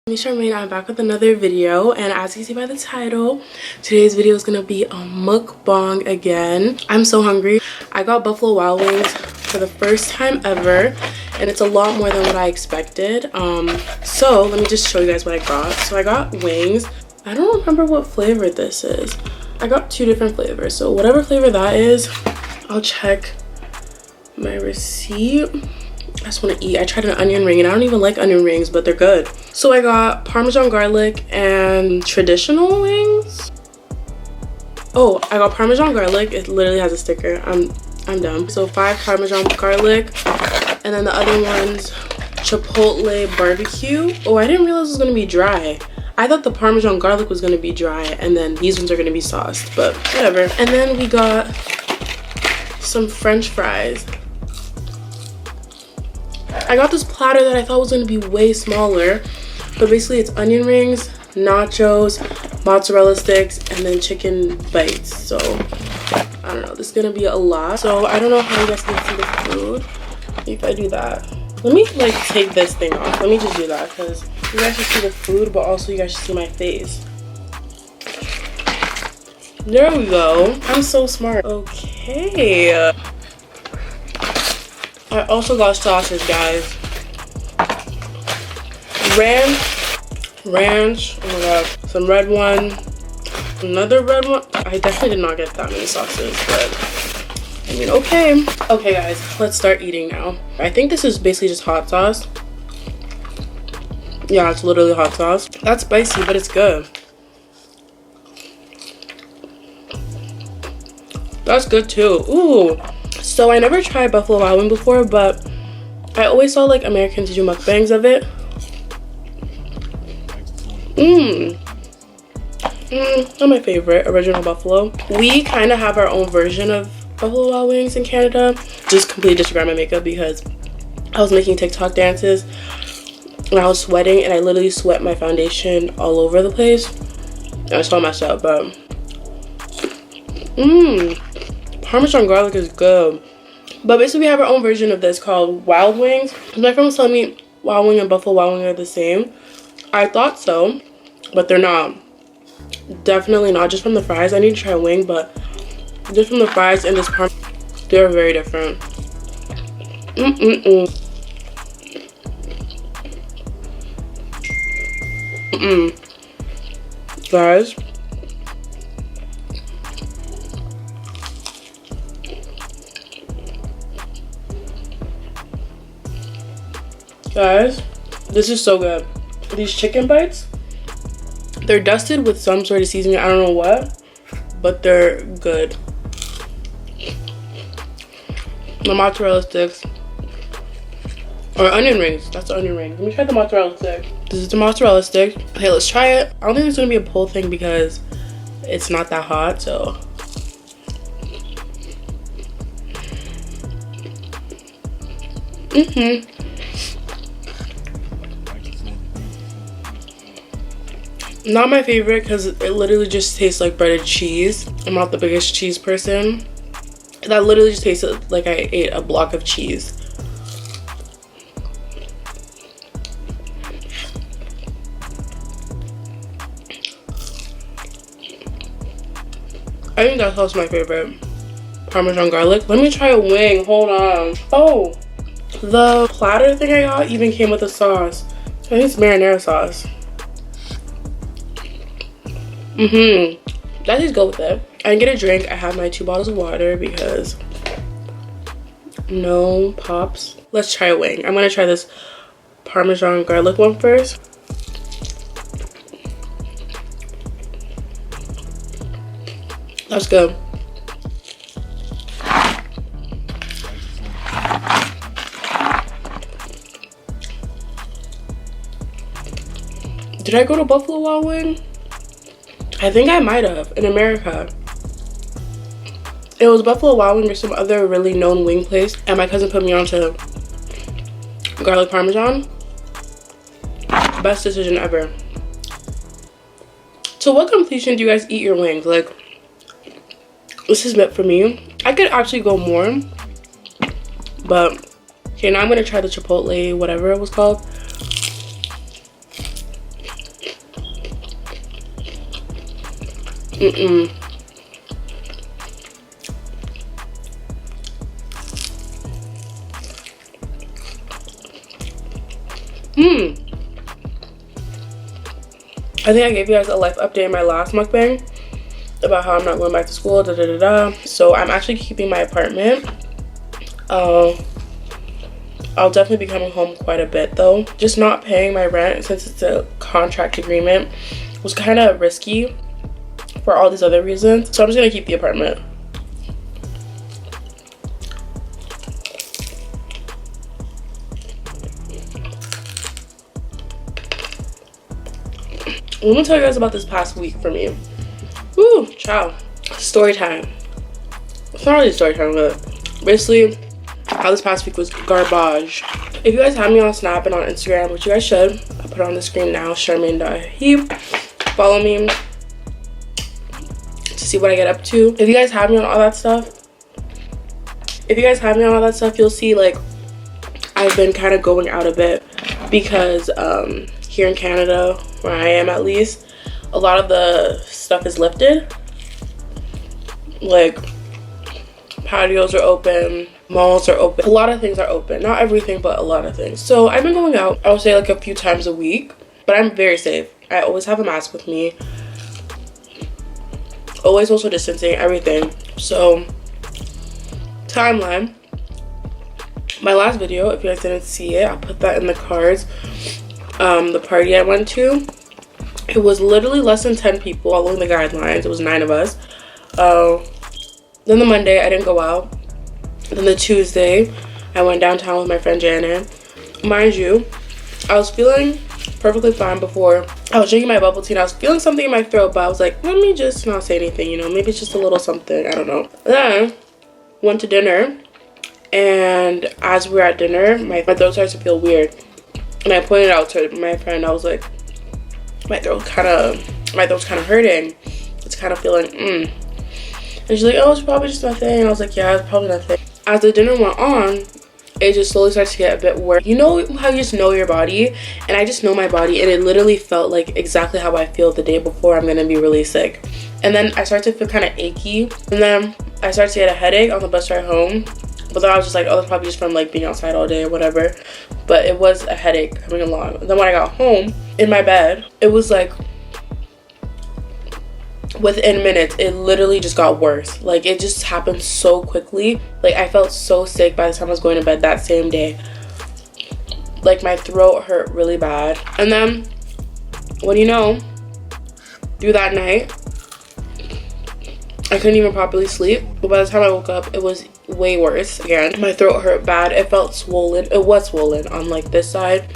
Me Sharmaine, I'm back with another video, and as you see by the title, today's video is gonna be a mukbang again. I'm so hungry. I got Buffalo Wild Wings for the first time ever, and it's a lot more than what I expected. So let me just show you guys what I got. So I got wings. I don't remember what flavor this is. I got two different flavors, so whatever flavor that is, I'll check my receipt. I just want to eat. I tried an onion ring, and I don't even like onion rings, but they're good. So I got Parmesan garlic and traditional wings. Oh, I got Parmesan garlic. It literally has a sticker. I'm dumb. So 5 Parmesan garlic, and then the other one's Chipotle barbecue. Oh, I didn't realize it was gonna be dry. I thought the Parmesan garlic was gonna be dry, and then these ones are gonna be sauced, but whatever. And then we got some French fries. I got this platter that I thought was gonna be way smaller, but basically it's onion rings, nachos, mozzarella sticks, and then chicken bites. So I don't know, this is gonna be a lot. So I don't know how you guys can see the food if I do that. Let me like take this thing off. Let me just do that because you guys should see the food, but also you guys should see my face. There we go. I'm so smart. Okay. I also got sauces, guys. Ranch, oh my god, some red one, another red one. I definitely did not get that many sauces, but I mean, okay. Okay, guys, let's start eating now. I think this is basically just hot sauce. Yeah, it's literally hot sauce. That's spicy, but it's good. That's good too. Ooh. So I never tried Buffalo Wild Wing before, but I always saw like Americans do mukbangs of it. Not my favorite, original buffalo. We kind of have our own version of Buffalo Wild Wings in Canada. Just completely disregard my makeup because I was making TikTok dances and I was sweating, and I literally sweat my foundation all over the place. And I saw messed up, but Parmesan garlic is good. But basically we have our own version of this called Wild Wings. My friend was telling me Wild Wing and Buffalo Wild Wing are the same. I thought so, but they're not. Definitely not. Just from the fries. I need to try a wing, but just from the fries and this parm, they're very different. Guys, this is so good. These chicken bites, they're dusted with some sort of seasoning, I don't know what, but they're good. The mozzarella sticks, or onion rings, that's the onion ring. Let me try the mozzarella stick. This is the mozzarella stick. Okay, let's try it. I don't think it's gonna be a pull thing because it's not that hot, so. Not my favorite because it literally just tastes like breaded cheese. I'm not the biggest cheese person. That literally just tasted like I ate a block of cheese. I think that's also my favorite. Parmesan garlic. Let me try a wing. Hold on. Oh, the platter thing I got even came with a sauce. I think it's marinara sauce. That just go with it. I didn't get a drink. I have my 2 bottles of water because no pops. Let's try a wing. I'm gonna try this Parmesan garlic one first. That's good. Did I go to Buffalo Wild Wing? I think I might have in America. It was Buffalo Wild Wing or some other really known wing place, and my cousin put me onto garlic parmesan. Best decision ever. To what completion do you guys eat your wings? Like, this is meant for me. I could actually go more, but okay, now I'm gonna try the Chipotle, whatever it was called. Mm-mm. I think I gave you guys a life update in my last mukbang about how I'm not going back to school, da da da da. So I'm actually keeping my apartment. I'll definitely be coming home quite a bit though. Just not paying my rent since it's a contract agreement was kind of risky for all these other reasons. So I'm just gonna keep the apartment. Let me tell you guys about this past week for me. Woo, ciao. Story time. It's not really story time, but basically how this past week was garbage. If you guys have me on Snap and on Instagram, which you guys should, I'll put it on the screen now, Sharmaine.he. Follow me to see what I get up to. If you guys have me on all that stuff, you'll see like I've been kind of going out a bit because here in Canada, where I am at least, a lot of the stuff is lifted. Like patios are open, malls are open, a lot of things are open. Not everything, but a lot of things. So I've been going out, I would say like a few times a week, but I'm very safe. I always have a mask with me, always social distancing, everything. So timeline, my last video, if you guys didn't see it, I'll put that in the cards. The party I went to, it was literally less than 10 people following the guidelines. It was 9 of us. Then the Monday I didn't go out. Then the Tuesday I went downtown with my friend Janet. Mind you, I was feeling perfectly fine before. I was drinking my bubble tea and I was feeling something in my throat, but I was like, let me just not say anything, you know, maybe it's just a little something, I don't know. Then went to dinner, and as we were at dinner, my throat started to feel weird. And I pointed out to my friend, I was like, my throat's kind of hurting. It's kind of feeling, And she's like, oh, it's probably just nothing. And I was like, yeah, it's probably nothing. As the dinner went on, it just slowly starts to get a bit worse. You know how you just know your body? And I just know my body, and it literally felt like exactly how I feel the day before I'm gonna be really sick. And then I started to feel kind of achy. And then I started to get a headache on the bus ride home. But then I was just like, oh, that's probably just from like being outside all day or whatever. But it was a headache coming along. And then when I got home, in my bed, it was like, within minutes, it literally just got worse. Like, it just happened so quickly. Like, I felt so sick by the time I was going to bed that same day. Like, my throat hurt really bad. And then, what do you know, through that night, I couldn't even properly sleep. But by the time I woke up, it was way worse again. My throat hurt bad. It felt swollen. It was swollen on like this side,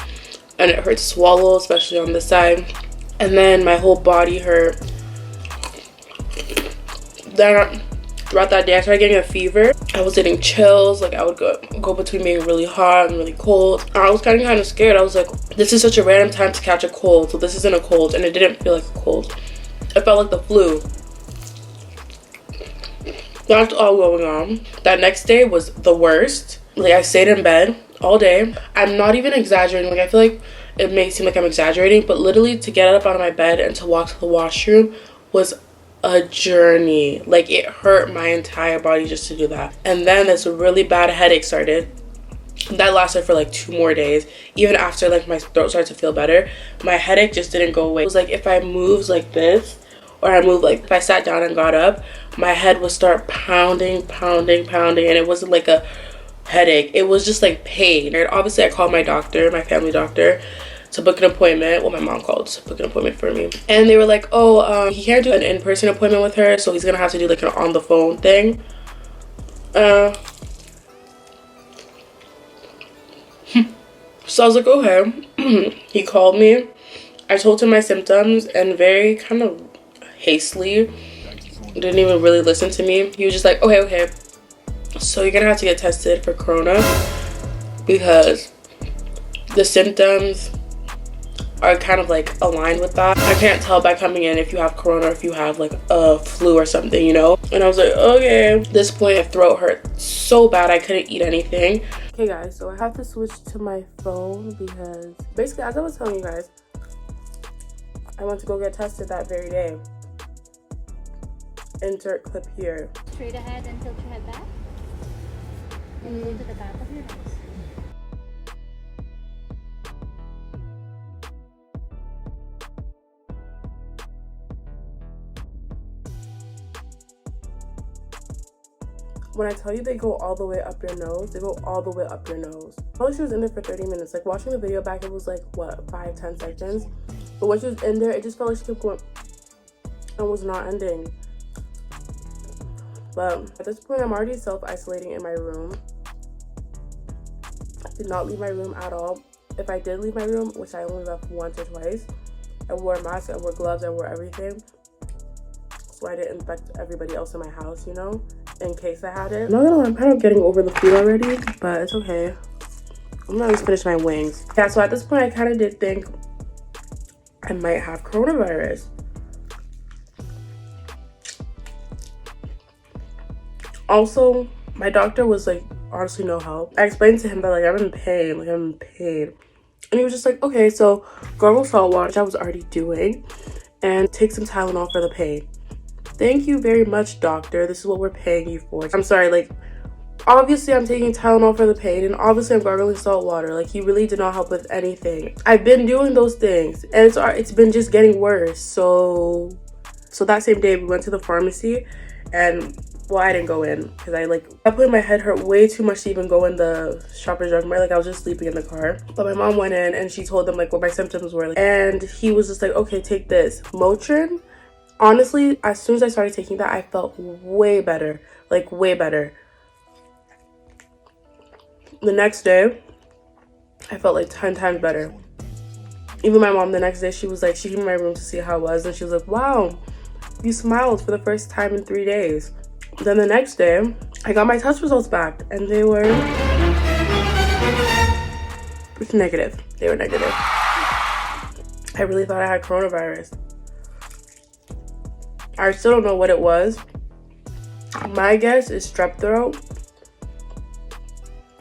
and it hurt to swallow, especially on this side. And then my whole body hurt. Then throughout that day, I started getting a fever. I was getting chills. Like, I would go between being really hot and really cold. I was kind of scared. I was like, this is such a random time to catch a cold. So this isn't a cold, and it didn't feel like a cold. It felt like the flu. That's all going on. That next day was the worst. Like, I stayed in bed all day. I'm not even exaggerating. Like, I feel like it may seem like I'm exaggerating, but literally to get up out of my bed and to walk to the washroom was a journey. Like, it hurt my entire body just to do that. And then this really bad headache started. That lasted for like 2 more days. Even after like my throat started to feel better, my headache just didn't go away. It was like if I moved like this, or I moved, like if I sat down and got up, my head would start pounding, and it wasn't like a headache. It was just like pain. And obviously I called my doctor, my family doctor, to book an appointment. Well, my mom called to book an appointment for me. And they were like, oh, he can't do an in-person appointment with her, so he's gonna have to do like an on-the-phone thing. So I was like, okay. He called me. I told him my symptoms, and very kind of hastily, didn't even really listen to me. He was just like, okay, so you're gonna have to get tested for corona because the symptoms are kind of like aligned with that. I can't tell by coming in if you have corona or if you have like a flu or something, you know? And I was like, okay. At this point, my throat hurt so bad I couldn't eat anything. Okay guys, so I have to switch to my phone because basically, as I was telling you guys, I went to go get tested that very day. insert clip here. Straight ahead and tilt your head back. And go to the back of your nose. When I tell you they go all the way up your nose, they go all the way up your nose. Probably she was in there for 30 minutes. Like watching the video back, it was like, what, 5-10 seconds? But when she was in there, it just felt like she kept going and was not ending. But at this point, I'm already self-isolating in my room. I did not leave my room at all. If I did leave my room, which I only left once or twice, I wore a mask, I wore gloves, I wore everything. So I didn't infect everybody else in my house, you know, in case I had it. I'm not gonna lie, I'm kind of getting over the food already, but it's okay. I'm gonna just finish my wings. Yeah, so at this point, I kind of did think I might have coronavirus. Also, my doctor was like, honestly, no help. I explained to him that like I'm in pain. And he was just like, okay, so gargle salt water, which I was already doing, and take some Tylenol for the pain. Thank you very much, doctor. This is what we're paying you for. I'm sorry, like, obviously I'm taking Tylenol for the pain, and obviously I'm gargling salt water. Like, he really did not help with anything. I've been doing those things, and it's been just getting worse. So that same day, we went to the pharmacy, and, well, I didn't go in, because I put my head hurt way too much to even go in the Shoppers Drug Mart. Like, I was just sleeping in the car. But my mom went in, and she told them, like, what my symptoms were. And he was just like, okay, take this. Motrin. Honestly, as soon as I started taking that, I felt way better. Like, way better. The next day, I felt like 10 times better. Even my mom, the next day, she was like, she came in my room to see how I was. And she was like, wow, you smiled for the first time in 3 days. Then the next day, I got my test results back. And they were negative. They were negative. I really thought I had coronavirus. I still don't know what it was. My guess is strep throat.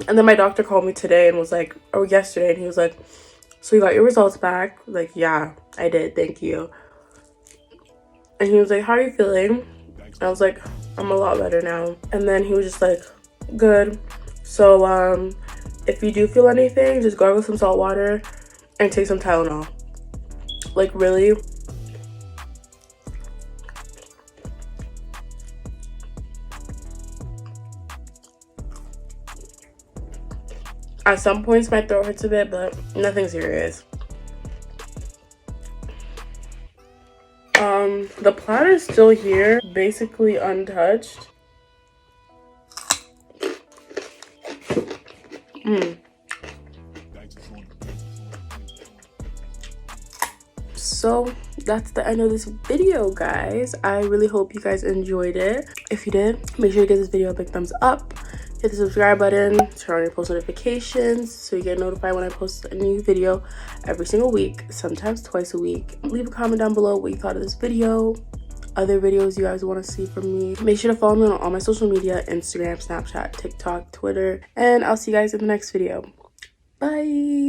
And then my doctor called me today and was like, or yesterday, and he was like, so you got your results back? Like, yeah, I did, thank you. And he was like, how are you feeling? I was like, I'm a lot better now. And then he was just like, good. So if you do feel anything, just gargle some salt water and take some Tylenol. Like, really? At some points, my throat hurts a bit, but nothing serious. The platter's still here, basically untouched. So that's the end of this video, guys. I really hope you guys enjoyed it. If you did, make sure to give this video a big thumbs up. Hit the subscribe button, turn on your post notifications so you get notified when I post a new video every single week, sometimes twice a week. Leave a comment down below what you thought of this video, other videos you guys want to see from me. Make sure to follow me on all my social media, Instagram, Snapchat, TikTok, Twitter, and I'll see you guys in the next video. Bye!